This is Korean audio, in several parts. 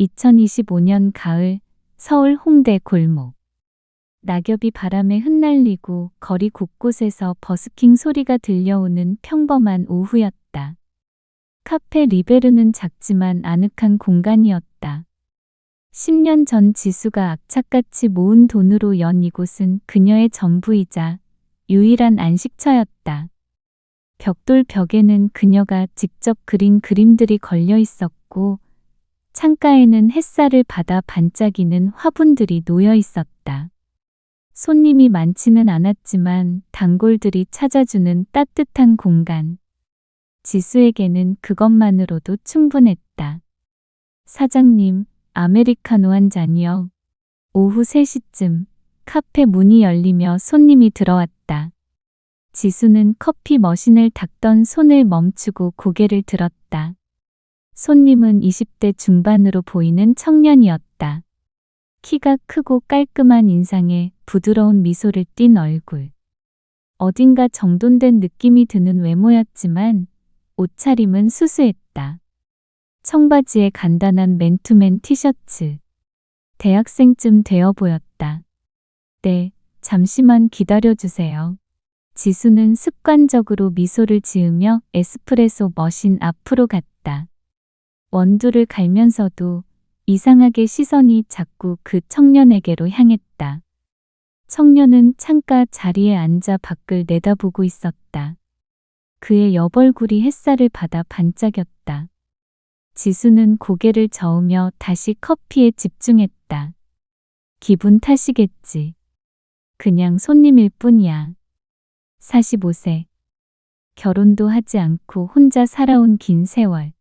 2025년 가을 서울 홍대 골목. 낙엽이 바람에 흩날리고 거리 곳곳에서 버스킹 소리가 들려오는 평범한 오후였다. 카페 리베르는 작지만 아늑한 공간이었다. 10년 전 지수가 악착같이 모은 돈으로 연 이곳은 그녀의 전부이자 유일한 안식처였다. 벽돌 벽에는 그녀가 직접 그린 그림들이 걸려 있었고, 창가에는 햇살을 받아 반짝이는 화분들이 놓여 있었다. 손님이 많지는 않았지만 단골들이 찾아주는 따뜻한 공간. 지수에게는 그것만으로도 충분했다. 사장님, 아메리카노 한 잔이요. 오후 3시쯤 카페 문이 열리며 손님이 들어왔다. 지수는 커피 머신을 닦던 손을 멈추고 고개를 들었다. 손님은 20대 중반으로 보이는 청년이었다. 키가 크고 깔끔한 인상에 부드러운 미소를 띤 얼굴. 어딘가 정돈된 느낌이 드는 외모였지만 옷차림은 수수했다. 청바지에 간단한 맨투맨 티셔츠. 대학생쯤 되어 보였다. 네, 잠시만 기다려주세요. 지수는 습관적으로 미소를 지으며 에스프레소 머신 앞으로 갔다. 원두를 갈면서도 이상하게 시선이 자꾸 그 청년에게로 향했다. 청년은 창가 자리에 앉아 밖을 내다보고 있었다. 그의 옆얼굴이 햇살을 받아 반짝였다. 지수는 고개를 저으며 다시 커피에 집중했다. 기분 탓이겠지. 그냥 손님일 뿐이야. 45세. 결혼도 하지 않고 혼자 살아온 긴 세월.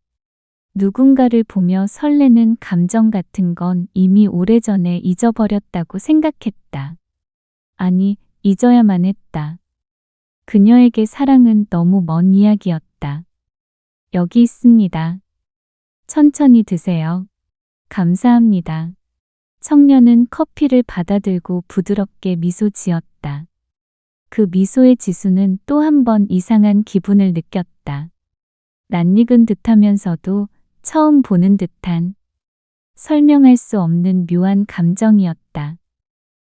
누군가를 보며 설레는 감정 같은 건 이미 오래전에 잊어버렸다고 생각했다. 아니, 잊어야만 했다. 그녀에게 사랑은 너무 먼 이야기였다. 여기 있습니다. 천천히 드세요. 감사합니다. 청년은 커피를 받아들고 부드럽게 미소 지었다. 그 미소의 지수는 또 한 번 이상한 기분을 느꼈다. 낯익은 듯하면서도 처음 보는 듯한, 설명할 수 없는 묘한 감정이었다.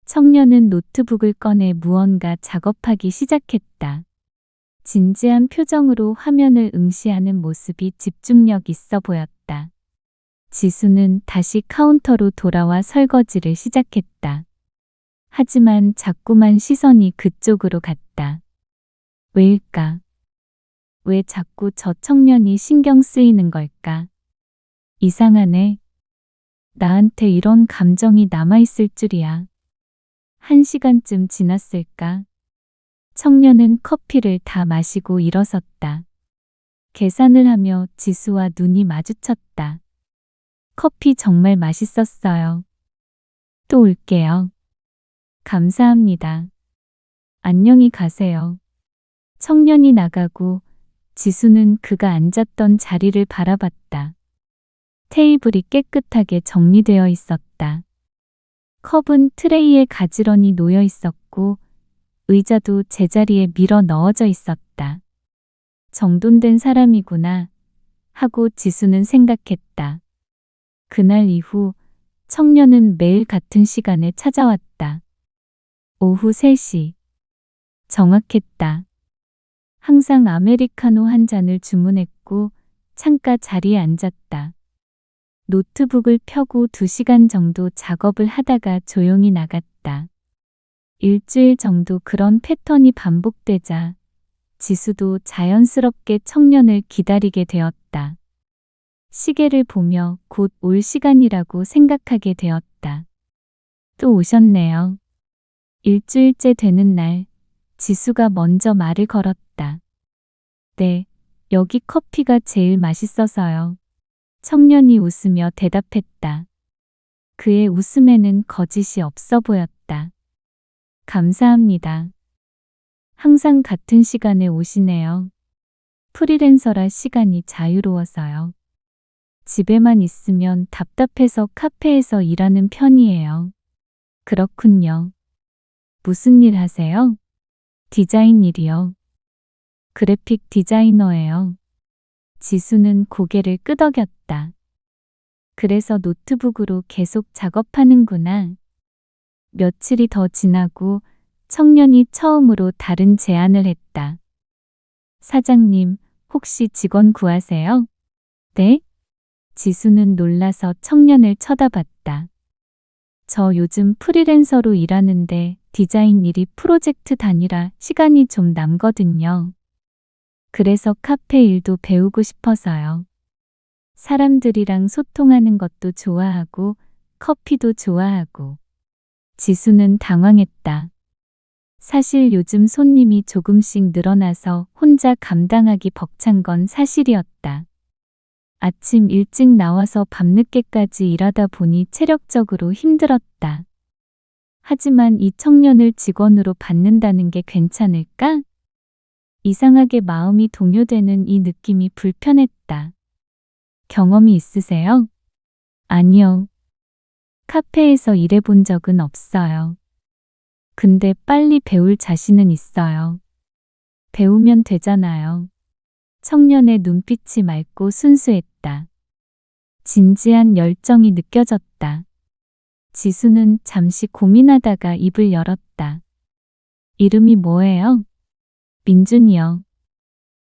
청년은 노트북을 꺼내 무언가 작업하기 시작했다. 진지한 표정으로 화면을 응시하는 모습이 집중력 있어 보였다. 지수는 다시 카운터로 돌아와 설거지를 시작했다. 하지만 자꾸만 시선이 그쪽으로 갔다. 왜일까? 왜 자꾸 저 청년이 신경 쓰이는 걸까? 이상하네. 나한테 이런 감정이 남아있을 줄이야. 1시간쯤 지났을까? 청년은 커피를 다 마시고 일어섰다. 계산을 하며 지수와 눈이 마주쳤다. 커피 정말 맛있었어요. 또 올게요. 감사합니다. 안녕히 가세요. 청년이 나가고 지수는 그가 앉았던 자리를 바라봤다. 테이블이 깨끗하게 정리되어 있었다. 컵은 트레이에 가지런히 놓여 있었고 의자도 제자리에 밀어 넣어져 있었다. 정돈된 사람이구나 하고 지수는 생각했다. 그날 이후 청년은 매일 같은 시간에 찾아왔다. 오후 3시. 정확했다. 항상 아메리카노 한 잔을 주문했고 창가 자리에 앉았다. 노트북을 펴고 2시간 정도 작업을 하다가 조용히 나갔다. 일주일 정도 그런 패턴이 반복되자 지수도 자연스럽게 청년을 기다리게 되었다. 시계를 보며 곧 올 시간이라고 생각하게 되었다. 또 오셨네요. 일주일째 되는 날, 지수가 먼저 말을 걸었다. 네, 여기 커피가 제일 맛있어서요. 청년이 웃으며 대답했다. 그의 웃음에는 거짓이 없어 보였다. 감사합니다. 항상 같은 시간에 오시네요. 프리랜서라 시간이 자유로워서요. 집에만 있으면 답답해서 카페에서 일하는 편이에요. 그렇군요. 무슨 일 하세요? 디자인 일이요. 그래픽 디자이너예요. 지수는 고개를 끄덕였다. 그래서 노트북으로 계속 작업하는구나. 며칠이 더 지나고 청년이 처음으로 다른 제안을 했다. 사장님, 혹시 직원 구하세요? 네? 지수는 놀라서 청년을 쳐다봤다. 저 요즘 프리랜서로 일하는데 디자인 일이 프로젝트 단위라 시간이 좀 남거든요. 그래서 카페 일도 배우고 싶어서요. 사람들이랑 소통하는 것도 좋아하고 커피도 좋아하고. 지수는 당황했다. 사실 요즘 손님이 조금씩 늘어나서 혼자 감당하기 벅찬 건 사실이었다. 아침 일찍 나와서 밤늦게까지 일하다 보니 체력적으로 힘들었다. 하지만 이 청년을 직원으로 받는다는 게 괜찮을까? 이상하게 마음이 동요되는 이 느낌이 불편했다. 경험이 있으세요? 아니요. 카페에서 일해본 적은 없어요. 근데 빨리 배울 자신은 있어요. 배우면 되잖아요. 청년의 눈빛이 맑고 순수했다. 진지한 열정이 느껴졌다. 지수는 잠시 고민하다가 입을 열었다. 이름이 뭐예요? 민준이요.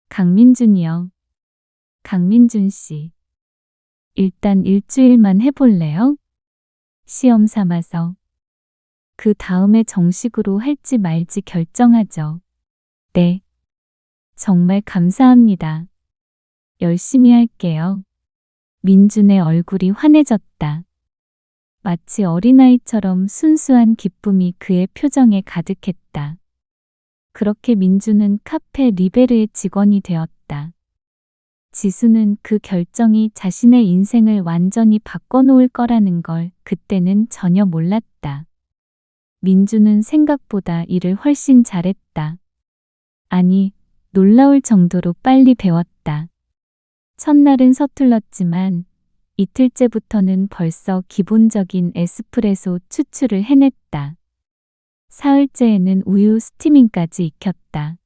강민준이요. 강민준 씨. 일단 일주일만 해볼래요? 시험 삼아서. 그 다음에 정식으로 할지 말지 결정하죠. 네. 정말 감사합니다. 열심히 할게요. 민준의 얼굴이 환해졌다. 마치 어린아이처럼 순수한 기쁨이 그의 표정에 가득했다. 그렇게 민준은 카페 리베르의 직원이 되었다. 지수는 그 결정이 자신의 인생을 완전히 바꿔놓을 거라는 걸 그때는 전혀 몰랐다. 민준은 생각보다 일을 훨씬 잘했다. 아니, 놀라울 정도로 빨리 배웠다. 첫날은 서툴렀지만 이틀째부터는 벌써 기본적인 에스프레소 추출을 해냈다. 사흘째에는 우유 스티밍까지 익혔다.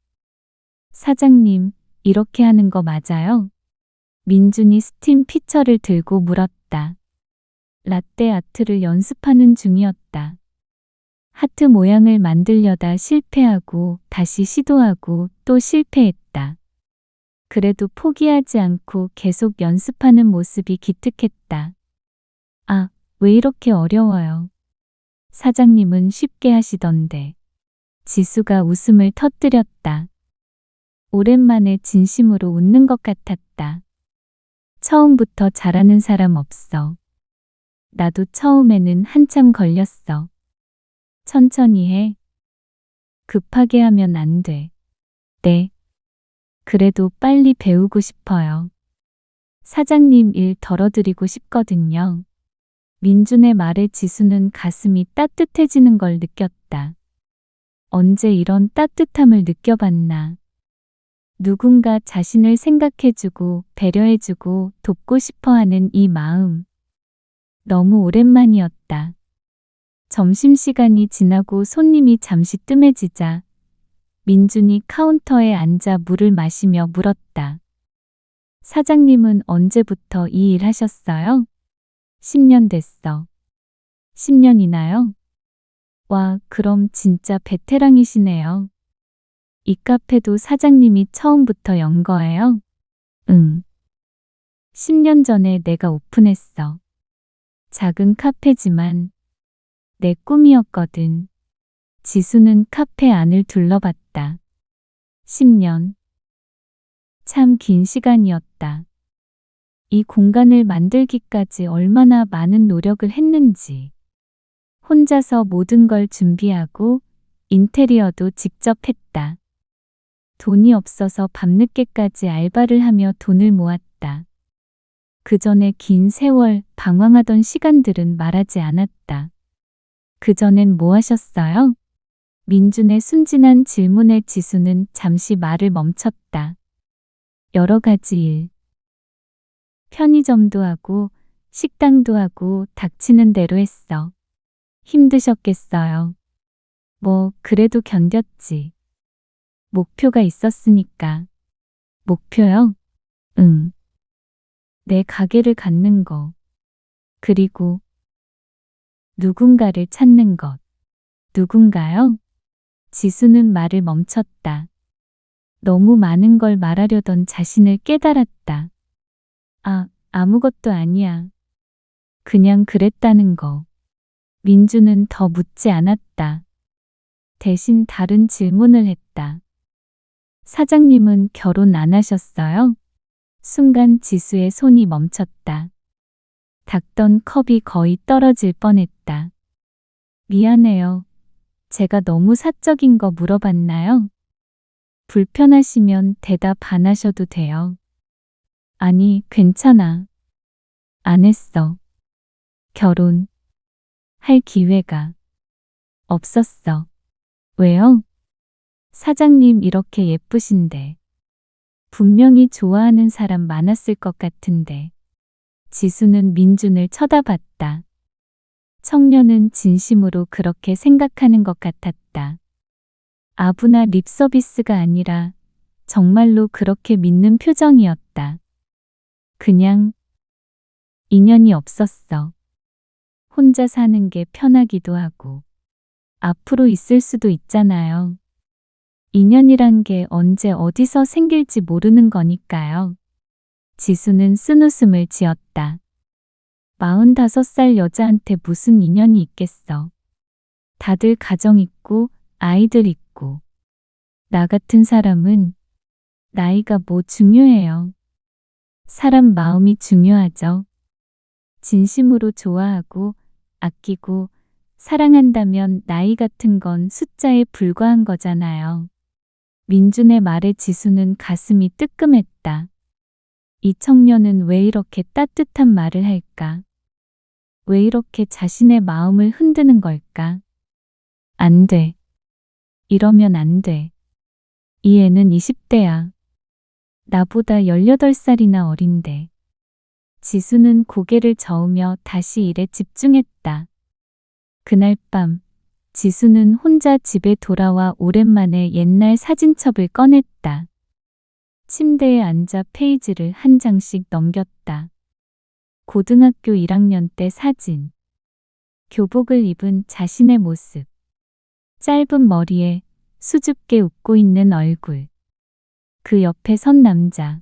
사장님, 이렇게 하는 거 맞아요? 민준이 스팀 피처를 들고 물었다. 라떼 아트를 연습하는 중이었다. 하트 모양을 만들려다 실패하고 다시 시도하고 또 실패했다. 그래도 포기하지 않고 계속 연습하는 모습이 기특했다. 아, 왜 이렇게 어려워요? 사장님은 쉽게 하시던데. 지수가 웃음을 터뜨렸다. 오랜만에 진심으로 웃는 것 같았다. 처음부터 잘하는 사람 없어. 나도 처음에는 한참 걸렸어. 천천히 해. 급하게 하면 안 돼. 네. 그래도 빨리 배우고 싶어요. 사장님 일 덜어드리고 싶거든요. 민준의 말에 지수는 가슴이 따뜻해지는 걸 느꼈다. 언제 이런 따뜻함을 느껴봤나. 누군가 자신을 생각해주고 배려해주고 돕고 싶어하는 이 마음. 너무 오랜만이었다. 점심시간이 지나고 손님이 잠시 뜸해지자 민준이 카운터에 앉아 물을 마시며 물었다. 사장님은 언제부터 이 일 하셨어요? 10년 됐어. 10년이나요? 와, 그럼 진짜 베테랑이시네요. 이 카페도 사장님이 처음부터 연 거예요? 응. 10년 전에 내가 오픈했어. 작은 카페지만 내 꿈이었거든. 지수는 카페 안을 둘러봤다. 10년. 참 긴 시간이었다. 이 공간을 만들기까지 얼마나 많은 노력을 했는지. 혼자서 모든 걸 준비하고 인테리어도 직접 했다. 돈이 없어서 밤늦게까지 알바를 하며 돈을 모았다. 그 전에 긴 세월 방황하던 시간들은 말하지 않았다. 그전엔 뭐 하셨어요? 민준의 순진한 질문에 지수는 잠시 말을 멈췄다. 여러 가지 일. 편의점도 하고 식당도 하고 닥치는 대로 했어. 힘드셨겠어요. 뭐 그래도 견뎠지. 목표가 있었으니까. 목표요? 응. 내 가게를 갖는 거. 그리고 누군가를 찾는 것. 누군가요? 지수는 말을 멈췄다. 너무 많은 걸 말하려던 자신을 깨달았다. 아무것도 아니야. 그냥 그랬다는 거. 민주는 더 묻지 않았다. 대신 다른 질문을 했다. 사장님은 결혼 안 하셨어요? 순간 지수의 손이 멈췄다. 닦던 컵이 거의 떨어질 뻔했다. 미안해요. 제가 너무 사적인 거 물어봤나요? 불편하시면 대답 안 하셔도 돼요. 아니, 괜찮아. 안 했어. 결혼 할 기회가 없었어. 왜요? 사장님 이렇게 예쁘신데. 분명히 좋아하는 사람 많았을 것 같은데. 지수는 민준을 쳐다봤다. 청년은 진심으로 그렇게 생각하는 것 같았다. 아부나 립서비스가 아니라 정말로 그렇게 믿는 표정이었다. 그냥 인연이 없었어. 혼자 사는 게 편하기도 하고 앞으로 있을 수도 있잖아요. 인연이란 게 언제 어디서 생길지 모르는 거니까요. 지수는 쓴웃음을 지었다. 45살 여자한테 무슨 인연이 있겠어. 다들 가정 있고 아이들 있고. 나 같은 사람은 나이가 뭐 중요해요. 사람 마음이 중요하죠. 진심으로 좋아하고 아끼고 사랑한다면 나이 같은 건 숫자에 불과한 거잖아요. 민준의 말에 지수는 가슴이 뜨끔했다. 이 청년은 왜 이렇게 따뜻한 말을 할까? 왜 이렇게 자신의 마음을 흔드는 걸까? 안 돼. 이러면 안 돼. 이 애는 20대야. 나보다 18살이나 어린데. 지수는 고개를 저으며 다시 일에 집중했다. 그날 밤, 지수는 혼자 집에 돌아와 오랜만에 옛날 사진첩을 꺼냈다. 침대에 앉아 페이지를 한 장씩 넘겼다. 고등학교 1학년 때 사진. 교복을 입은 자신의 모습. 짧은 머리에 수줍게 웃고 있는 얼굴. 그 옆에 선 남자.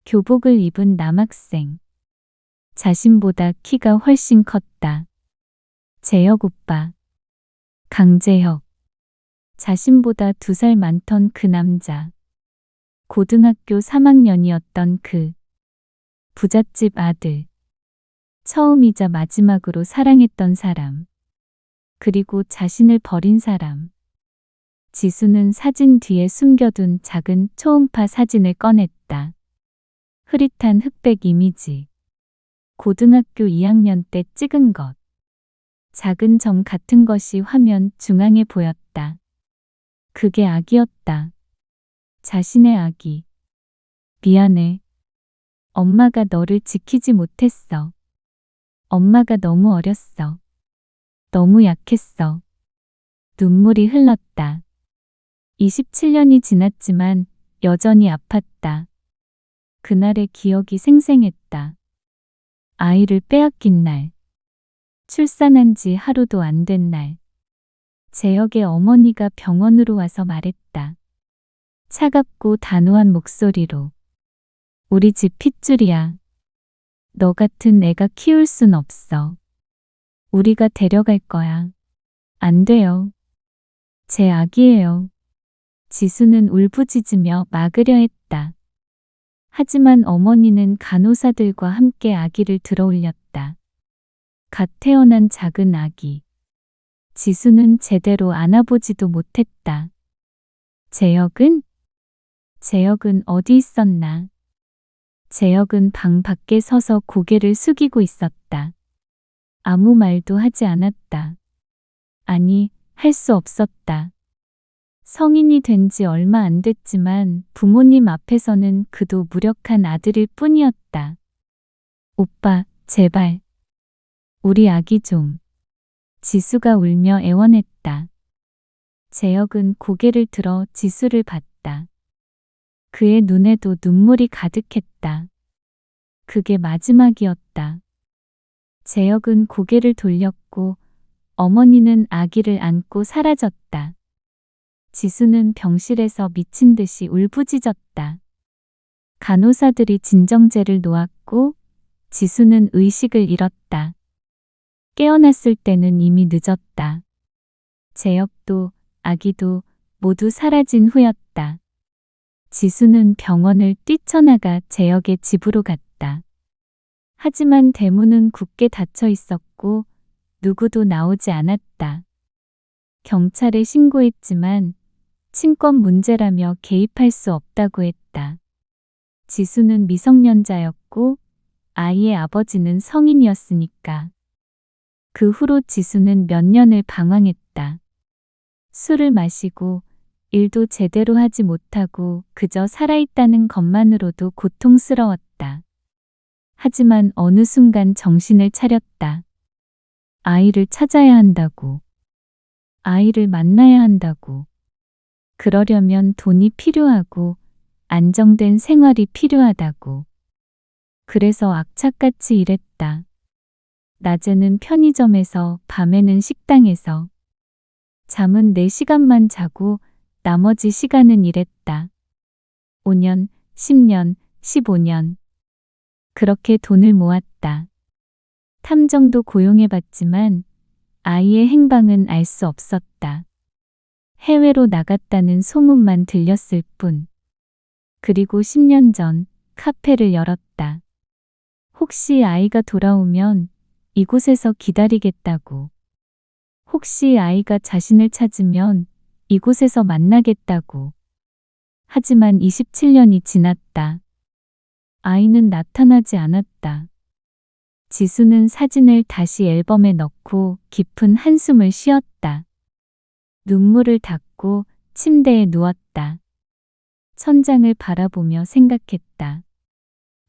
교복을 입은 남학생. 자신보다 키가 훨씬 컸다. 재혁 오빠. 강재혁. 자신보다 2살 많던 그 남자. 고등학교 3학년이었던 그 부잣집 아들. 처음이자 마지막으로 사랑했던 사람. 그리고 자신을 버린 사람. 지수는 사진 뒤에 숨겨둔 작은 초음파 사진을 꺼냈다. 흐릿한 흑백 이미지. 고등학교 2학년 때 찍은 것. 작은 점 같은 것이 화면 중앙에 보였다. 그게 아기였다. 자신의 아기. 미안해. 엄마가 너를 지키지 못했어. 엄마가 너무 어렸어. 너무 약했어. 눈물이 흘렀다. 27년이 지났지만 여전히 아팠다. 그날의 기억이 생생했다. 아이를 빼앗긴 날. 출산한 지 하루도 안 된 날. 재혁의 어머니가 병원으로 와서 말했다. 차갑고 단호한 목소리로. 우리 집 핏줄이야. 너 같은 애가 키울 순 없어. 우리가 데려갈 거야. 안 돼요. 제 아기예요. 지수는 울부짖으며 막으려 했다. 하지만 어머니는 간호사들과 함께 아기를 들어올렸다. 갓 태어난 작은 아기. 지수는 제대로 안아보지도 못했다. 재혁은 어디 있었나? 재혁은 방 밖에 서서 고개를 숙이고 있었다. 아무 말도 하지 않았다. 아니, 할 수 없었다. 성인이 된 지 얼마 안 됐지만 부모님 앞에서는 그도 무력한 아들일 뿐이었다. 오빠, 제발. 우리 아기 좀. 지수가 울며 애원했다. 재혁은 고개를 들어 지수를 봤다. 그의 눈에도 눈물이 가득했다. 그게 마지막이었다. 재혁은 고개를 돌렸고 어머니는 아기를 안고 사라졌다. 지수는 병실에서 미친 듯이 울부짖었다. 간호사들이 진정제를 놓았고 지수는 의식을 잃었다. 깨어났을 때는 이미 늦었다. 재혁도 아기도 모두 사라진 후였다. 지수는 병원을 뛰쳐나가 재혁의 집으로 갔다. 하지만 대문은 굳게 닫혀 있었고 누구도 나오지 않았다. 경찰에 신고했지만 친권 문제라며 개입할 수 없다고 했다. 지수는 미성년자였고 아이의 아버지는 성인이었으니까. 그 후로 지수는 몇 년을 방황했다. 술을 마시고 일도 제대로 하지 못하고 그저 살아있다는 것만으로도 고통스러웠다. 하지만 어느 순간 정신을 차렸다. 아이를 찾아야 한다고. 아이를 만나야 한다고. 그러려면 돈이 필요하고 안정된 생활이 필요하다고. 그래서 악착같이 일했다. 낮에는 편의점에서, 밤에는 식당에서. 잠은 4시간만 자고 나머지 시간은 일했다. 5년, 10년, 15년. 그렇게 돈을 모았다. 탐정도 고용해봤지만 아이의 행방은 알 수 없었다. 해외로 나갔다는 소문만 들렸을 뿐. 그리고 10년 전 카페를 열었다. 혹시 아이가 돌아오면 이곳에서 기다리겠다고. 혹시 아이가 자신을 찾으면 이곳에서 만나겠다고. 하지만 27년이 지났다. 아이는 나타나지 않았다. 지수는 사진을 다시 앨범에 넣고 깊은 한숨을 쉬었다. 눈물을 닦고 침대에 누웠다. 천장을 바라보며 생각했다.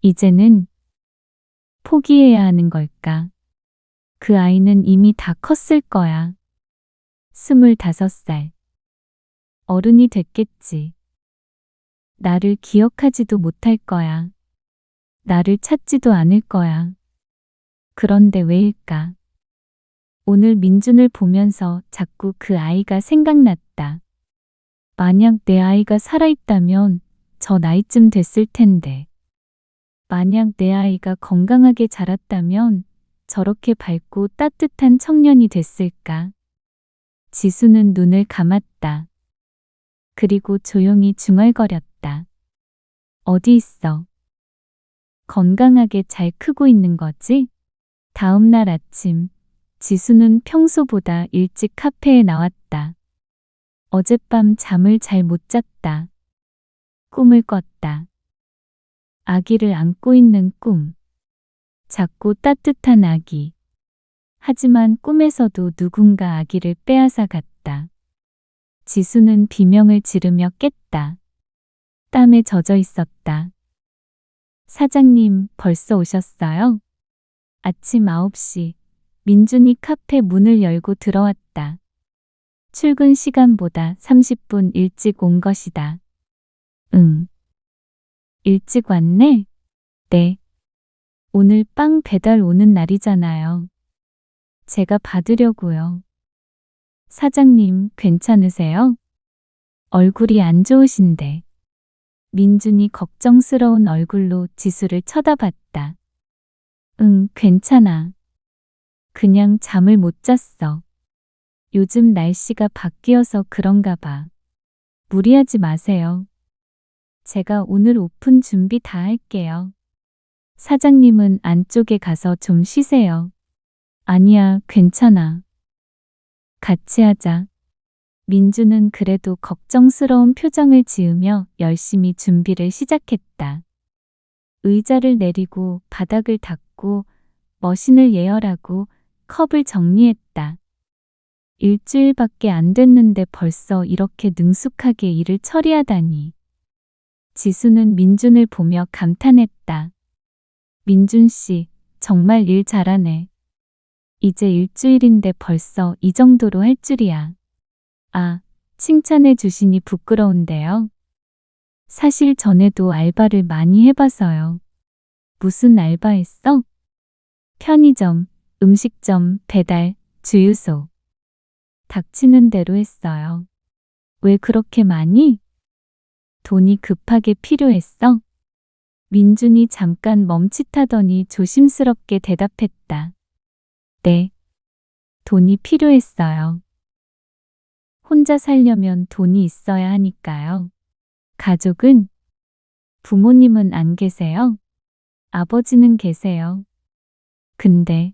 이제는 포기해야 하는 걸까? 그 아이는 이미 다 컸을 거야. 25살. 어른이 됐겠지. 나를 기억하지도 못할 거야. 나를 찾지도 않을 거야. 그런데 왜일까? 오늘 민준을 보면서 자꾸 그 아이가 생각났다. 만약 내 아이가 살아있다면 저 나이쯤 됐을 텐데. 만약 내 아이가 건강하게 자랐다면 저렇게 밝고 따뜻한 청년이 됐을까? 지수는 눈을 감았다. 그리고 조용히 중얼거렸다. 어디 있어? 건강하게 잘 크고 있는 거지? 다음 날 아침, 지수는 평소보다 일찍 카페에 나왔다. 어젯밤 잠을 잘 못 잤다. 꿈을 꿨다. 아기를 안고 있는 꿈. 작고 따뜻한 아기. 하지만 꿈에서도 누군가 아기를 빼앗아 갔다. 지수는 비명을 지르며 깼다. 땀에 젖어 있었다. 사장님, 벌써 오셨어요? 아침 9시, 민준이 카페 문을 열고 들어왔다. 출근 시간보다 30분 일찍 온 것이다. 응. 일찍 왔네? 네. 오늘 빵 배달 오는 날이잖아요. 제가 받으려고요. 사장님, 괜찮으세요? 얼굴이 안 좋으신데. 민준이 걱정스러운 얼굴로 지수를 쳐다봤다. 응, 괜찮아. 그냥 잠을 못 잤어. 요즘 날씨가 바뀌어서 그런가 봐. 무리하지 마세요. 제가 오늘 오픈 준비 다 할게요. 사장님은 안쪽에 가서 좀 쉬세요. 아니야, 괜찮아. 같이 하자. 민주는 그래도 걱정스러운 표정을 지으며 열심히 준비를 시작했다. 의자를 내리고 바닥을 닦고 머신을 예열하고 컵을 정리했다. 일주일밖에 안 됐는데 벌써 이렇게 능숙하게 일을 처리하다니. 지수는 민준을 보며 감탄했다. 민준 씨, 정말 일 잘하네. 이제 일주일인데 벌써 이 정도로 할 줄이야. 아, 칭찬해 주시니 부끄러운데요. 사실 전에도 알바를 많이 해봐서요. 무슨 알바 했어? 편의점, 음식점, 배달, 주유소. 닥치는 대로 했어요. 왜 그렇게 많이? 돈이 급하게 필요했어? 민준이 잠깐 멈칫하더니 조심스럽게 대답했다. 네. 돈이 필요했어요. 혼자 살려면 돈이 있어야 하니까요. 가족은? 부모님은 안 계세요? 아버지는 계세요. 근데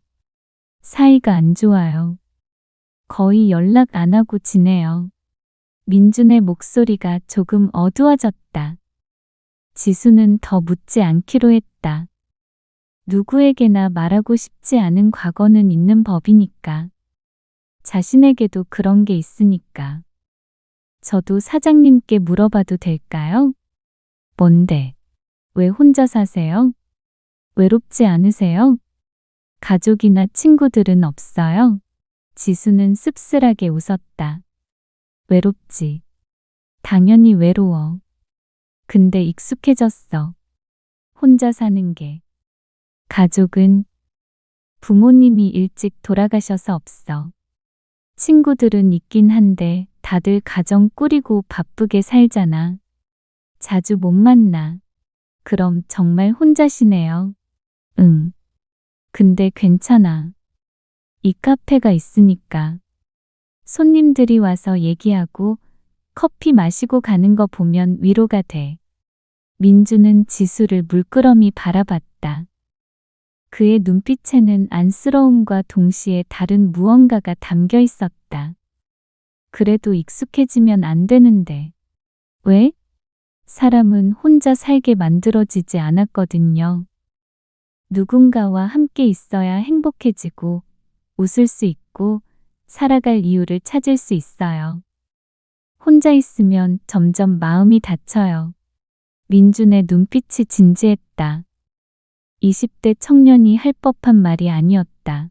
사이가 안 좋아요. 거의 연락 안 하고 지내요. 민준의 목소리가 조금 어두워졌다. 지수는 더 묻지 않기로 했다. 누구에게나 말하고 싶지 않은 과거는 있는 법이니까. 자신에게도 그런 게 있으니까. 저도 사장님께 물어봐도 될까요? 뭔데? 왜 혼자 사세요? 외롭지 않으세요? 가족이나 친구들은 없어요? 지수는 씁쓸하게 웃었다. 외롭지. 당연히 외로워. 근데 익숙해졌어. 혼자 사는 게. 가족은? 부모님이 일찍 돌아가셔서 없어. 친구들은 있긴 한데 다들 가정 꾸리고 바쁘게 살잖아. 자주 못 만나. 그럼 정말 혼자시네요. 응. 근데 괜찮아. 이 카페가 있으니까. 손님들이 와서 얘기하고 커피 마시고 가는 거 보면 위로가 돼. 민주는 지수를 물끄러미 바라봤다. 그의 눈빛에는 안쓰러움과 동시에 다른 무언가가 담겨 있었다. 그래도 익숙해지면 안 되는데. 왜? 사람은 혼자 살게 만들어지지 않았거든요. 누군가와 함께 있어야 행복해지고, 웃을 수 있고, 살아갈 이유를 찾을 수 있어요. 혼자 있으면 점점 마음이 다쳐요. 민준의 눈빛이 진지했다. 20대 청년이 할 법한 말이 아니었다.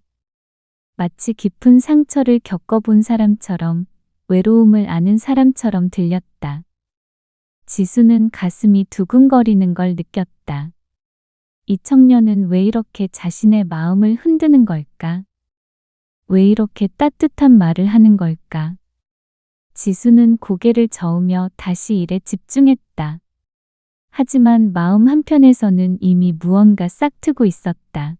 마치 깊은 상처를 겪어본 사람처럼, 외로움을 아는 사람처럼 들렸다. 지수는 가슴이 두근거리는 걸 느꼈다. 이 청년은 왜 이렇게 자신의 마음을 흔드는 걸까? 왜 이렇게 따뜻한 말을 하는 걸까? 지수는 고개를 저으며 다시 일에 집중했다. 하지만 마음 한편에서는 이미 무언가 싹트고 있었다.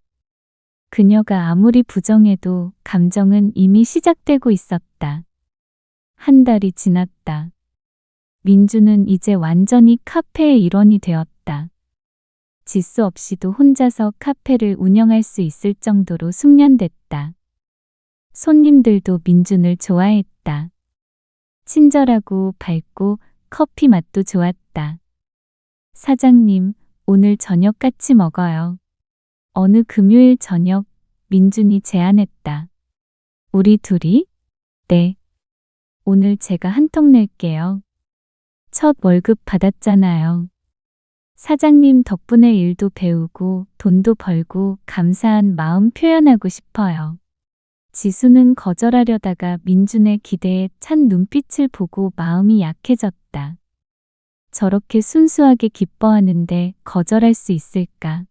그녀가 아무리 부정해도 감정은 이미 시작되고 있었다. 한 달이 지났다. 민주는 이제 완전히 카페의 일원이 되었다. 지수 없이도 혼자서 카페를 운영할 수 있을 정도로 숙련됐다. 손님들도 민준을 좋아했다. 친절하고 밝고 커피 맛도 좋았다. 사장님, 오늘 저녁 같이 먹어요. 어느 금요일 저녁, 민준이 제안했다. 우리 둘이? 네. 오늘 제가 한턱 낼게요. 첫 월급 받았잖아요. 사장님 덕분에 일도 배우고 돈도 벌고 감사한 마음 표현하고 싶어요. 지수는 거절하려다가 민준의 기대에 찬 눈빛을 보고 마음이 약해졌다. 저렇게 순수하게 기뻐하는데 거절할 수 있을까?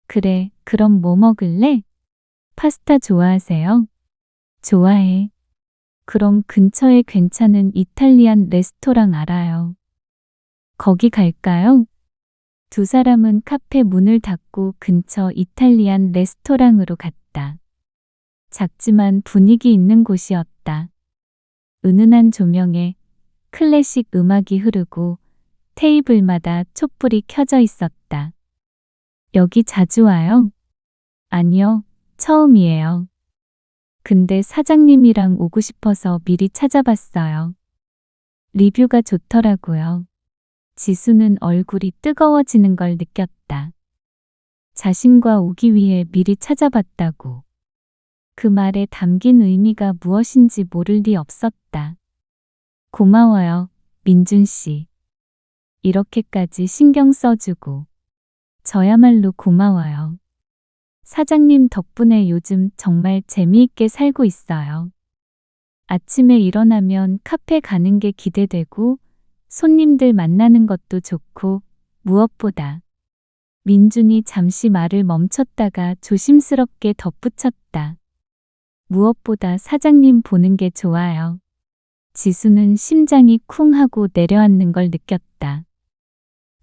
그래, 그럼 뭐 먹을래? 파스타 좋아하세요? 좋아해. 그럼 근처에 괜찮은 이탈리안 레스토랑 알아요. 거기 갈까요? 두 사람은 카페 문을 닫고 근처 이탈리안 레스토랑으로 갔다. 작지만 분위기 있는 곳이었다. 은은한 조명에 클래식 음악이 흐르고 테이블마다 촛불이 켜져 있었다. 여기 자주 와요? 아니요, 처음이에요. 근데 사장님이랑 오고 싶어서 미리 찾아봤어요. 리뷰가 좋더라고요. 지수는 얼굴이 뜨거워지는 걸 느꼈다. 자신과 오기 위해 미리 찾아봤다고. 그 말에 담긴 의미가 무엇인지 모를 리 없었다. 고마워요, 민준 씨. 이렇게까지 신경 써주고. 저야말로 고마워요. 사장님 덕분에 요즘 정말 재미있게 살고 있어요. 아침에 일어나면 카페 가는 게 기대되고 손님들 만나는 것도 좋고 무엇보다 민준이 잠시 말을 멈췄다가 조심스럽게 덧붙였다. 무엇보다 사장님 보는 게 좋아요. 지수는 심장이 쿵 하고 내려앉는 걸 느꼈다.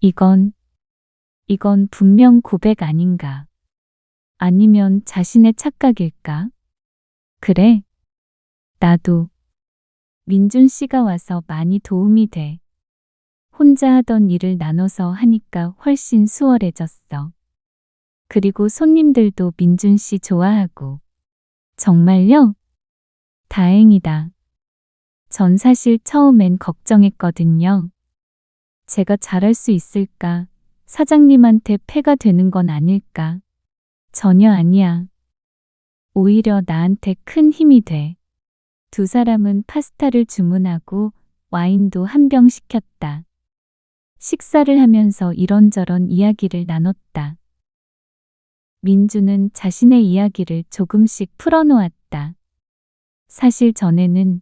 이건 분명 고백 아닌가? 아니면 자신의 착각일까? 그래, 나도. 민준 씨가 와서 많이 도움이 돼. 혼자 하던 일을 나눠서 하니까 훨씬 수월해졌어. 그리고 손님들도 민준 씨 좋아하고. 정말요? 다행이다. 전 사실 처음엔 걱정했거든요. 제가 잘할 수 있을까? 사장님한테 폐가 되는 건 아닐까? 전혀 아니야. 오히려 나한테 큰 힘이 돼. 두 사람은 파스타를 주문하고 와인도 한 병 시켰다. 식사를 하면서 이런저런 이야기를 나눴다. 민주는 자신의 이야기를 조금씩 풀어놓았다. 사실 전에는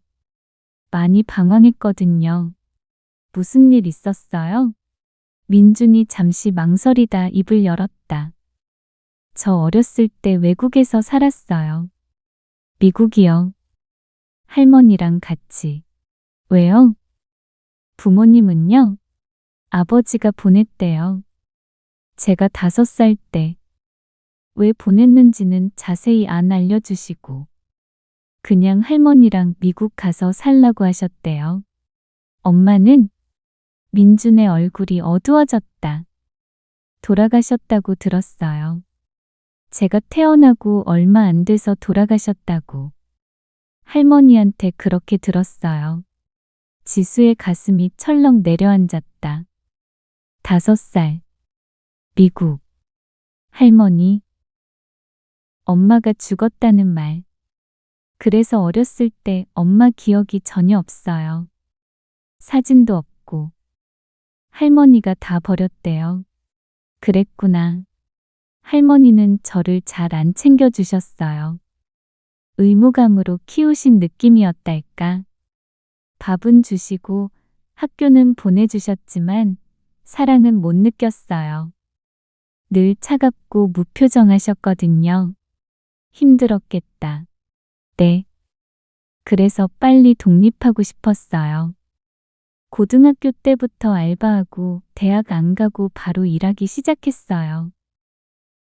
많이 방황했거든요. 무슨 일 있었어요? 민준이 잠시 망설이다 입을 열었다. 저 어렸을 때 외국에서 살았어요. 미국이요. 할머니랑 같이. 왜요? 부모님은요? 아버지가 보냈대요. 제가 5살 때. 왜 보냈는지는 자세히 안 알려주시고. 그냥 할머니랑 미국 가서 살라고 하셨대요. 엄마는? 민준의 얼굴이 어두워졌다. 돌아가셨다고 들었어요. 제가 태어나고 얼마 안 돼서 돌아가셨다고. 할머니한테 그렇게 들었어요. 지수의 가슴이 철렁 내려앉았다. 5살. 미국. 할머니. 엄마가 죽었다는 말. 그래서 어렸을 때 엄마 기억이 전혀 없어요. 사진도 없고. 할머니가 다 버렸대요. 그랬구나. 할머니는 저를 잘 안 챙겨주셨어요. 의무감으로 키우신 느낌이었달까. 밥은 주시고 학교는 보내주셨지만 사랑은 못 느꼈어요. 늘 차갑고 무표정하셨거든요. 힘들었겠다. 네. 그래서 빨리 독립하고 싶었어요. 고등학교 때부터 알바하고 대학 안 가고 바로 일하기 시작했어요.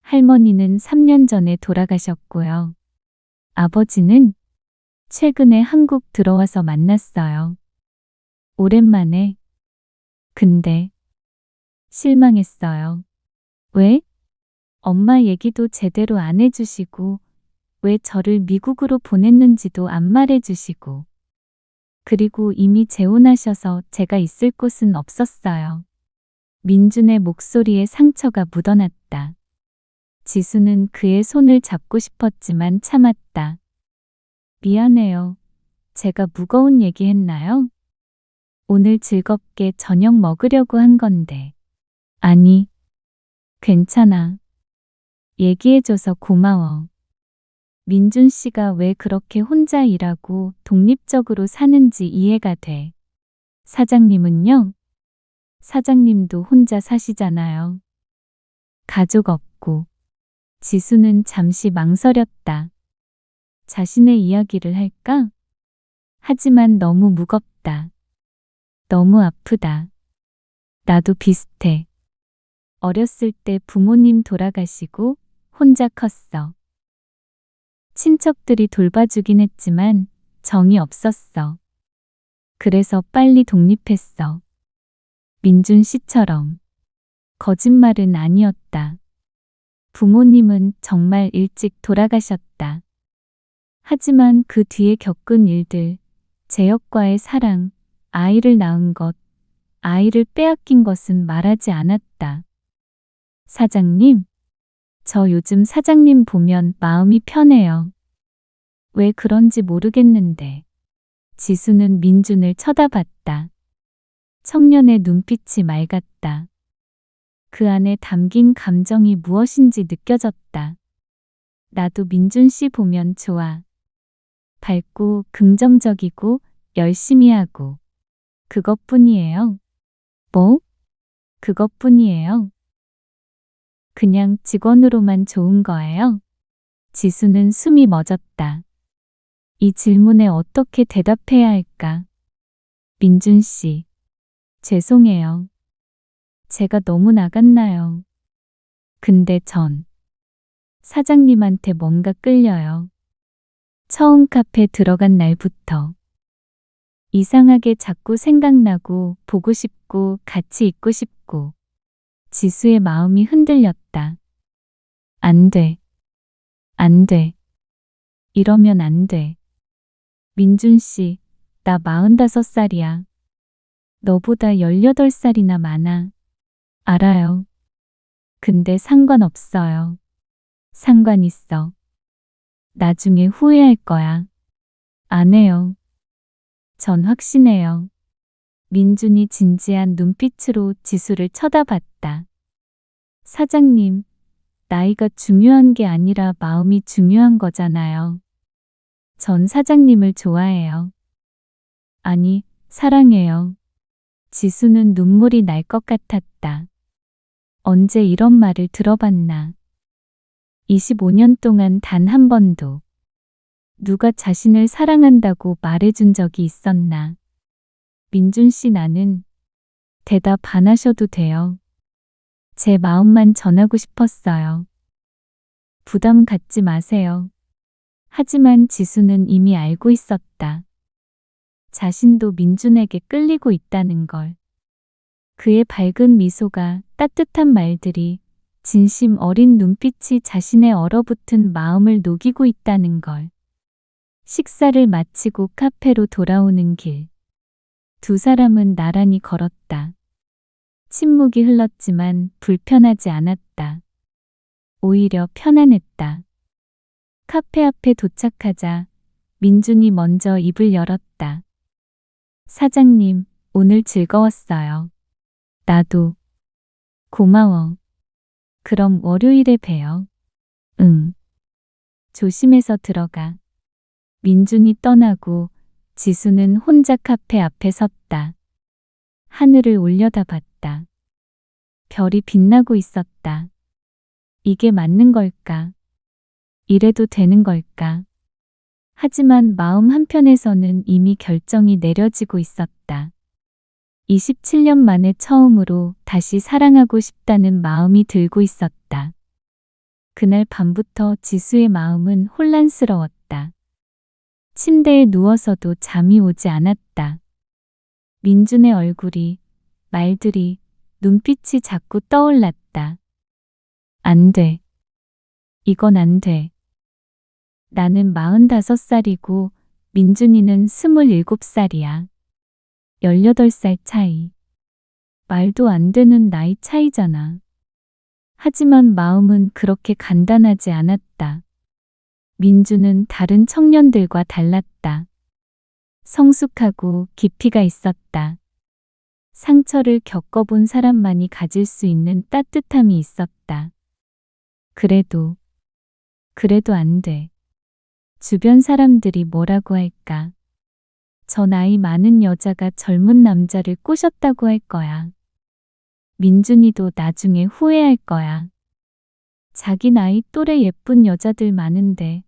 할머니는 3년 전에 돌아가셨고요. 아버지는 최근에 한국 들어와서 만났어요. 오랜만에. 근데 실망했어요. 왜? 엄마 얘기도 제대로 안 해주시고 왜 저를 미국으로 보냈는지도 안 말해주시고. 그리고 이미 재혼하셔서 제가 있을 곳은 없었어요. 민준의 목소리에 상처가 묻어났다. 지수는 그의 손을 잡고 싶었지만 참았다. 미안해요. 제가 무거운 얘기 했나요? 오늘 즐겁게 저녁 먹으려고 한 건데. 아니, 괜찮아. 얘기해줘서 고마워. 민준 씨가 왜 그렇게 혼자 일하고 독립적으로 사는지 이해가 돼. 사장님은요? 사장님도 혼자 사시잖아요. 가족 없고. 지수는 잠시 망설였다. 자신의 이야기를 할까? 하지만 너무 무겁다. 너무 아프다. 나도 비슷해. 어렸을 때 부모님 돌아가시고 혼자 컸어. 친척들이 돌봐주긴 했지만 정이 없었어. 그래서 빨리 독립했어. 민준 씨처럼. 거짓말은 아니었다. 부모님은 정말 일찍 돌아가셨다. 하지만 그 뒤에 겪은 일들, 재혁과의 사랑, 아이를 낳은 것, 아이를 빼앗긴 것은 말하지 않았다. 사장님, 저 요즘 사장님 보면 마음이 편해요. 왜 그런지 모르겠는데. 지수는 민준을 쳐다봤다. 청년의 눈빛이 맑았다. 그 안에 담긴 감정이 무엇인지 느껴졌다. 나도 민준 씨 보면 좋아. 밝고 긍정적이고 열심히 하고. 그것뿐이에요. 뭐? 그것뿐이에요. 그냥 직원으로만 좋은 거예요? 지수는 숨이 멎었다. 이 질문에 어떻게 대답해야 할까? 민준 씨, 죄송해요. 제가 너무 나갔나요? 근데 전 사장님한테 뭔가 끌려요. 처음 카페 들어간 날부터. 이상하게 자꾸 생각나고 보고 싶고 같이 있고 싶고. 지수의 마음이 흔들렸다. 안 돼. 안 돼. 이러면 안 돼. 민준 씨, 나 45살이야. 너보다 18살이나 많아. 알아요. 근데 상관없어요. 상관 있어. 나중에 후회할 거야. 안 해요. 전 확신해요. 민준이 진지한 눈빛으로 지수를 쳐다봤다. 사장님, 나이가 중요한 게 아니라 마음이 중요한 거잖아요. 전 사장님을 좋아해요. 아니, 사랑해요. 지수는 눈물이 날 것 같았다. 언제 이런 말을 들어봤나. 25년 동안 단 한 번도 누가 자신을 사랑한다고 말해준 적이 있었나. 민준 씨, 나는 대답 안 하셔도 돼요. 제 마음만 전하고 싶었어요. 부담 갖지 마세요. 하지만 지수는 이미 알고 있었다. 자신도 민준에게 끌리고 있다는 걸. 그의 밝은 미소가, 따뜻한 말들이, 진심 어린 눈빛이 자신의 얼어붙은 마음을 녹이고 있다는 걸. 식사를 마치고 카페로 돌아오는 길. 두 사람은 나란히 걸었다. 침묵이 흘렀지만 불편하지 않았다. 오히려 편안했다. 카페 앞에 도착하자 민준이 먼저 입을 열었다. 사장님, 오늘 즐거웠어요. 나도. 고마워. 그럼 월요일에 봬요. 응. 조심해서 들어가. 민준이 떠나고 지수는 혼자 카페 앞에 섰다. 하늘을 올려다봤다. 별이 빛나고 있었다. 이게 맞는 걸까? 이래도 되는 걸까? 하지만 마음 한편에서는 이미 결정이 내려지고 있었다. 27년 만에 처음으로 다시 사랑하고 싶다는 마음이 들고 있었다. 그날 밤부터 지수의 마음은 혼란스러웠다. 침대에 누워서도 잠이 오지 않았다. 민준의 얼굴이, 말들이, 눈빛이 자꾸 떠올랐다. 안 돼. 이건 안 돼. 나는 45살이고 민준이는 27살이야. 18살 차이. 말도 안 되는 나이 차이잖아. 하지만 마음은 그렇게 간단하지 않았다. 민준은 다른 청년들과 달랐다. 성숙하고 깊이가 있었다. 상처를 겪어본 사람만이 가질 수 있는 따뜻함이 있었다. 그래도 안 돼. 주변 사람들이 뭐라고 할까? 저 나이 많은 여자가 젊은 남자를 꼬셨다고 할 거야. 민준이도 나중에 후회할 거야. 자기 나이 또래 예쁜 여자들 많은데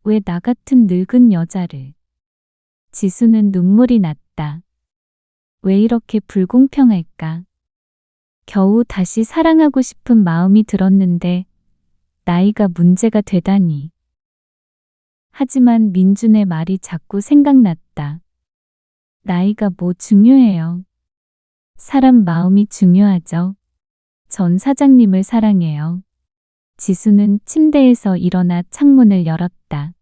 왜 나 같은 늙은 여자를. 지수는 눈물이 났다. 왜 이렇게 불공평할까? 겨우 다시 사랑하고 싶은 마음이 들었는데 나이가 문제가 되다니. 하지만 민준의 말이 자꾸 생각났다. 나이가 뭐 중요해요. 사람 마음이 중요하죠. 전 사장님을 사랑해요. 지수는 침대에서 일어나 창문을 열었다.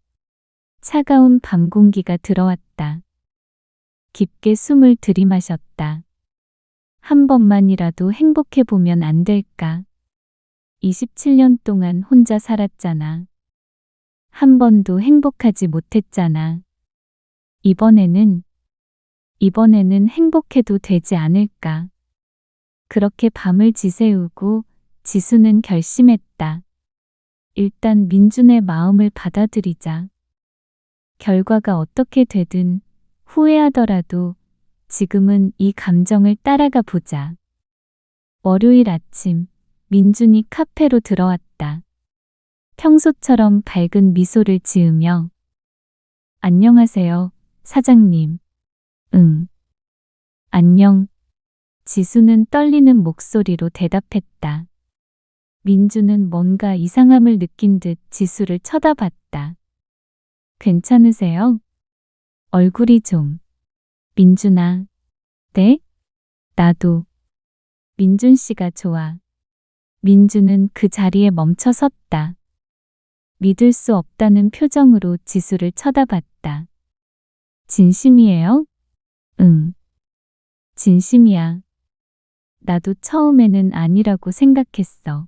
차가운 밤 공기가 들어왔다. 깊게 숨을 들이마셨다. 한 번만이라도 행복해보면 안 될까? 27년 동안 혼자 살았잖아. 한 번도 행복하지 못했잖아. 이번에는 행복해도 되지 않을까? 그렇게 밤을 지새우고 지수는 결심했다. 일단 민준의 마음을 받아들이자. 결과가 어떻게 되든 후회하더라도 지금은 이 감정을 따라가 보자. 월요일 아침 민준이 카페로 들어왔다. 평소처럼 밝은 미소를 지으며 안녕하세요, 사장님. 응. 안녕. 지수는 떨리는 목소리로 대답했다. 민주는 뭔가 이상함을 느낀 듯 지수를 쳐다봤다. 괜찮으세요? 얼굴이 좀. 민준아. 네? 나도. 민준 씨가 좋아. 민주는 그 자리에 멈춰 섰다. 믿을 수 없다는 표정으로 지수를 쳐다봤다. 진심이에요? 응. 진심이야. 나도 처음에는 아니라고 생각했어.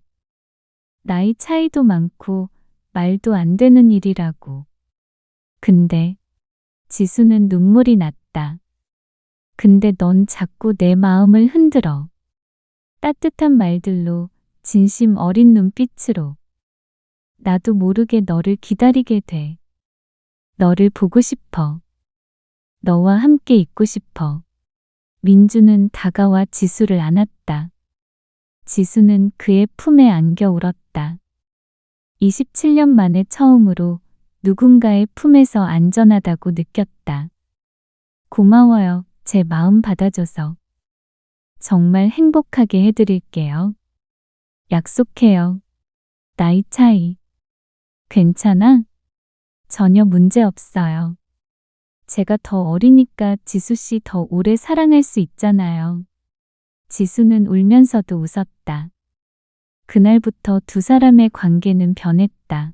나이 차이도 많고 말도 안 되는 일이라고. 근데 지수는 눈물이 났다. 근데 넌 자꾸 내 마음을 흔들어. 따뜻한 말들로, 진심 어린 눈빛으로. 나도 모르게 너를 기다리게 돼. 너를 보고 싶어. 너와 함께 있고 싶어. 민주는 다가와 지수를 안았다. 지수는 그의 품에 안겨 울었다. 27년 만에 처음으로 누군가의 품에서 안전하다고 느꼈다. 고마워요. 제 마음 받아줘서. 정말 행복하게 해드릴게요. 약속해요. 나이 차이. 괜찮아? 전혀 문제 없어요. 제가 더 어리니까 지수 씨 더 오래 사랑할 수 있잖아요. 지수는 울면서도 웃었다. 그날부터 두 사람의 관계는 변했다.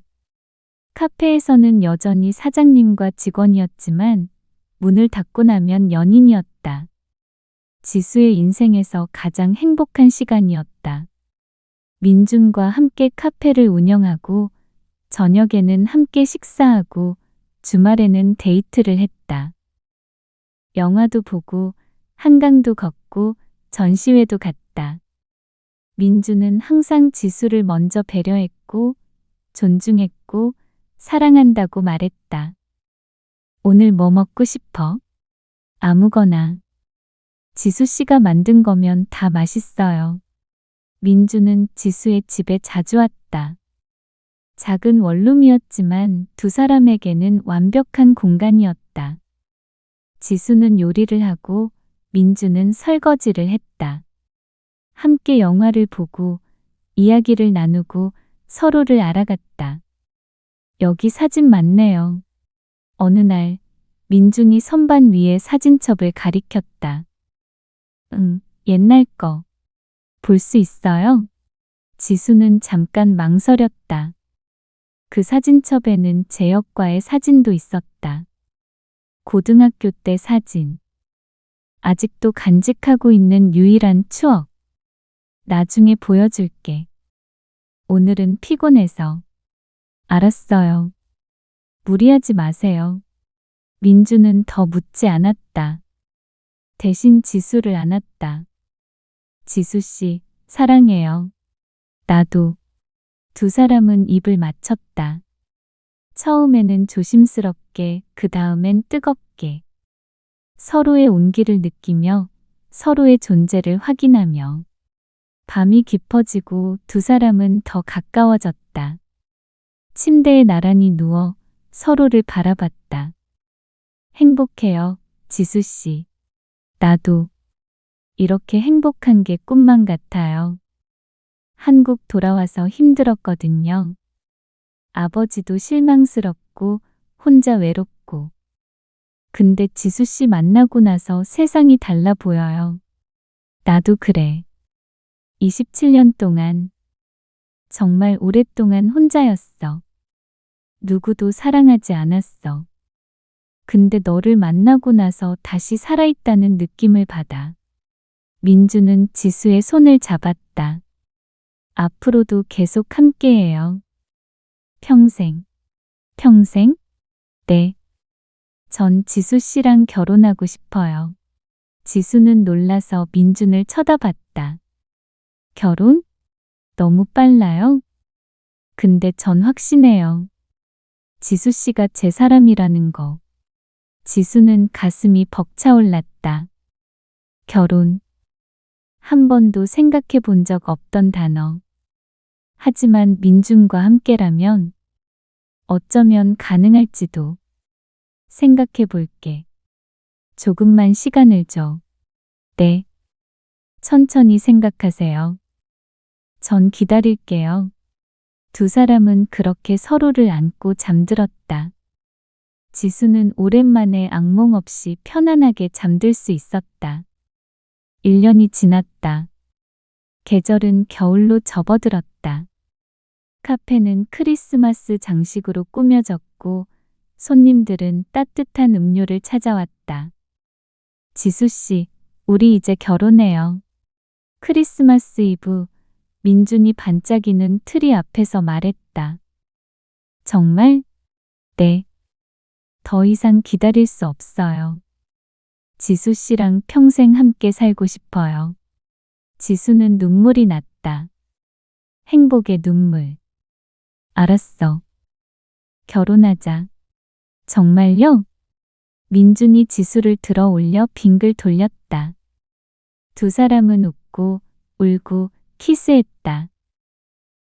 카페에서는 여전히 사장님과 직원이었지만 문을 닫고 나면 연인이었다. 지수의 인생에서 가장 행복한 시간이었다. 민준과 함께 카페를 운영하고 저녁에는 함께 식사하고 주말에는 데이트를 했다. 영화도 보고 한강도 걷고 전시회도 갔다. 민주는 항상 지수를 먼저 배려했고 존중했고 사랑한다고 말했다. 오늘 뭐 먹고 싶어? 아무거나. 지수 씨가 만든 거면 다 맛있어요. 민주는 지수의 집에 자주 왔다. 작은 원룸이었지만 두 사람에게는 완벽한 공간이었다. 지수는 요리를 하고 민주는 설거지를 했다. 함께 영화를 보고 이야기를 나누고 서로를 알아갔다. 여기 사진 많네요. 어느 날 민준이 선반 위에 사진첩을 가리켰다. 응, 옛날 거. 볼 수 있어요? 지수는 잠깐 망설였다. 그 사진첩에는 재혁과의 사진도 있었다. 고등학교 때 사진. 아직도 간직하고 있는 유일한 추억. 나중에 보여줄게. 오늘은 피곤해서. 알았어요. 무리하지 마세요. 민주는 더 묻지 않았다. 대신 지수를 안았다. 지수 씨, 사랑해요. 나도. 두 사람은 입을 맞췄다. 처음에는 조심스럽게, 그 다음엔 뜨겁게. 서로의 온기를 느끼며 서로의 존재를 확인하며. 밤이 깊어지고 두 사람은 더 가까워졌다. 침대에 나란히 누워 서로를 바라봤다. 행복해요, 지수 씨. 나도. 이렇게 행복한 게 꿈만 같아요. 한국 돌아와서 힘들었거든요. 아버지도 실망스럽고 혼자 외롭고. 근데 지수 씨 만나고 나서 세상이 달라 보여요. 나도 그래. 27년 동안 정말 오랫동안 혼자였어. 누구도 사랑하지 않았어. 근데 너를 만나고 나서 다시 살아있다는 느낌을 받아. 민주는 지수의 손을 잡았다. 앞으로도 계속 함께해요. 평생. 평생? 네. 전 지수 씨랑 결혼하고 싶어요. 지수는 놀라서 민준을 쳐다봤다. 결혼? 너무 빨라요? 근데 전 확신해요. 지수 씨가 제 사람이라는 거. 지수는 가슴이 벅차올랐다. 결혼. 한 번도 생각해 본 적 없던 단어. 하지만 민준과 함께라면 어쩌면 가능할지도. 생각해 볼게. 조금만 시간을 줘. 네. 천천히 생각하세요. 전 기다릴게요. 두 사람은 그렇게 서로를 안고 잠들었다. 지수는 오랜만에 악몽 없이 편안하게 잠들 수 있었다. 1년이 지났다. 계절은 겨울로 접어들었다. 카페는 크리스마스 장식으로 꾸며졌고 손님들은 따뜻한 음료를 찾아왔다. 지수 씨, 우리 이제 결혼해요. 크리스마스 이브, 민준이 반짝이는 트리 앞에서 말했다. 정말? 네. 더 이상 기다릴 수 없어요. 지수 씨랑 평생 함께 살고 싶어요. 지수는 눈물이 났다. 행복의 눈물. 알았어. 결혼하자. 정말요? 민준이 지수를 들어 올려 빙글 돌렸다. 두 사람은 웃고 울고 키스했다.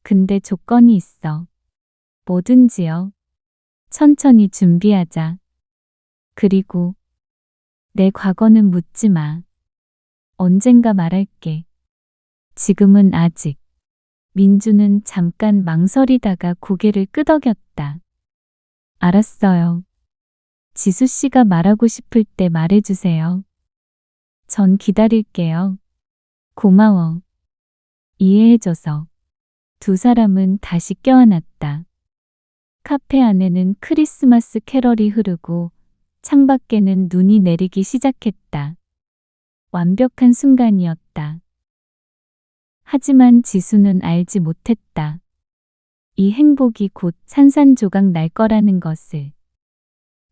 근데 조건이 있어. 뭐든지요. 천천히 준비하자. 그리고 내 과거는 묻지 마. 언젠가 말할게. 지금은 아직. 민주는 잠깐 망설이다가 고개를 끄덕였다. 알았어요. 지수 씨가 말하고 싶을 때 말해주세요. 전 기다릴게요. 고마워. 이해해줘서. 두 사람은 다시 껴안았다. 카페 안에는 크리스마스 캐럴이 흐르고 창밖에는 눈이 내리기 시작했다. 완벽한 순간이었다. 하지만 지수는 알지 못했다. 이 행복이 곧 산산조각 날 거라는 것을.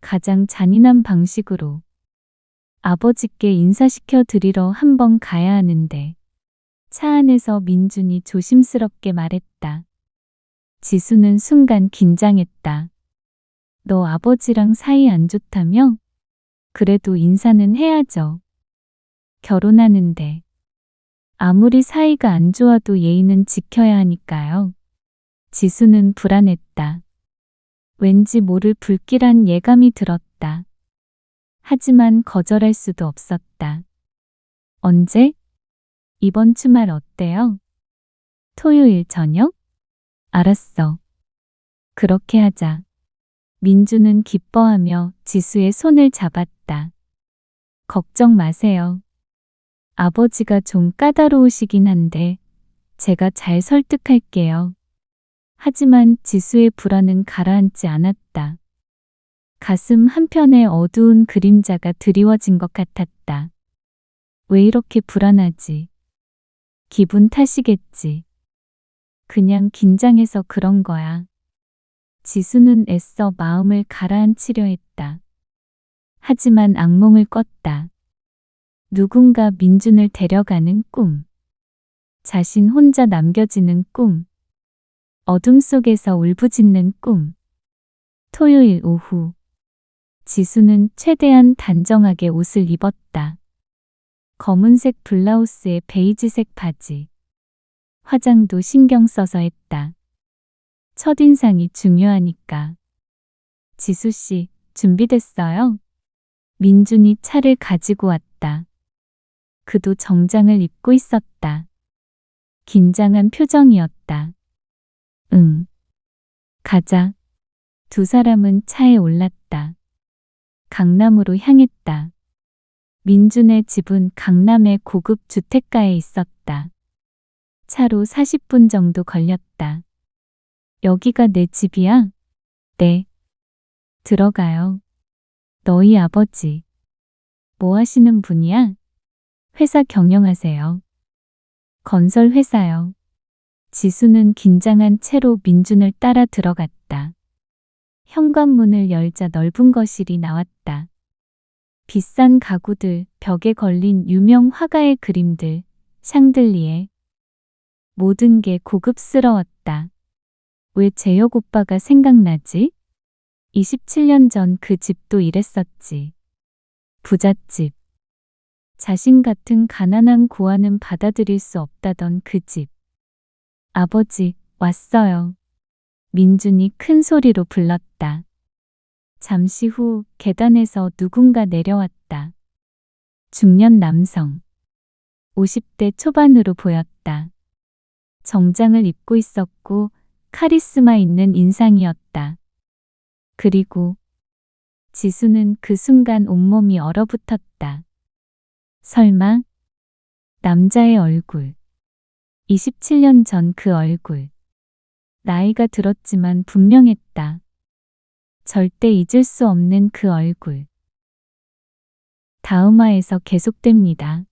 가장 잔인한 방식으로. 아버지께 인사시켜 드리러 한번 가야 하는데. 차 안에서 민준이 조심스럽게 말했다. 지수는 순간 긴장했다. 너 아버지랑 사이 안 좋다며? 그래도 인사는 해야죠. 결혼하는데. 아무리 사이가 안 좋아도 예의는 지켜야 하니까요. 지수는 불안했다. 왠지 모를 불길한 예감이 들었다. 하지만 거절할 수도 없었다. 언제? 이번 주말 어때요? 토요일 저녁? 알았어. 그렇게 하자. 민주는 기뻐하며 지수의 손을 잡았다. 걱정 마세요. 아버지가 좀 까다로우시긴 한데 제가 잘 설득할게요. 하지만 지수의 불안은 가라앉지 않았다. 가슴 한편에 어두운 그림자가 드리워진 것 같았다. 왜 이렇게 불안하지? 기분 탓이겠지. 그냥 긴장해서 그런 거야. 지수는 애써 마음을 가라앉히려 했다. 하지만 악몽을 꿨다. 누군가 민준을 데려가는 꿈. 자신 혼자 남겨지는 꿈. 어둠 속에서 울부짖는 꿈. 토요일 오후. 지수는 최대한 단정하게 옷을 입었다. 검은색 블라우스에 베이지색 바지. 화장도 신경 써서 했다. 첫인상이 중요하니까. 지수 씨, 준비됐어요? 민준이 차를 가지고 왔다. 그도 정장을 입고 있었다. 긴장한 표정이었다. 응. 가자. 두 사람은 차에 올랐다. 강남으로 향했다. 민준의 집은 강남의 고급 주택가에 있었다. 차로 40분 정도 걸렸다. 여기가 내 집이야? 네. 들어가요. 너희 아버지. 뭐 하시는 분이야? 회사 경영하세요. 건설 회사요. 지수는 긴장한 채로 민준을 따라 들어갔다. 현관문을 열자 넓은 거실이 나왔다. 비싼 가구들, 벽에 걸린 유명 화가의 그림들, 샹들리에. 모든 게 고급스러웠다. 왜 재혁 오빠가 생각나지? 27년 전 그 집도 이랬었지. 부잣집. 자신 같은 가난한 고아는 받아들일 수 없다던 그 집. 아버지, 왔어요. 민준이 큰 소리로 불렀다. 잠시 후 계단에서 누군가 내려왔다. 중년 남성. 50대 초반으로 보였다. 정장을 입고 있었고 카리스마 있는 인상이었다. 그리고 지수는 그 순간 온몸이 얼어붙었다. 설마 남자의 얼굴. 27년 전 그 얼굴. 나이가 들었지만 분명했다. 절대 잊을 수 없는 그 얼굴. 다음화에서 계속됩니다.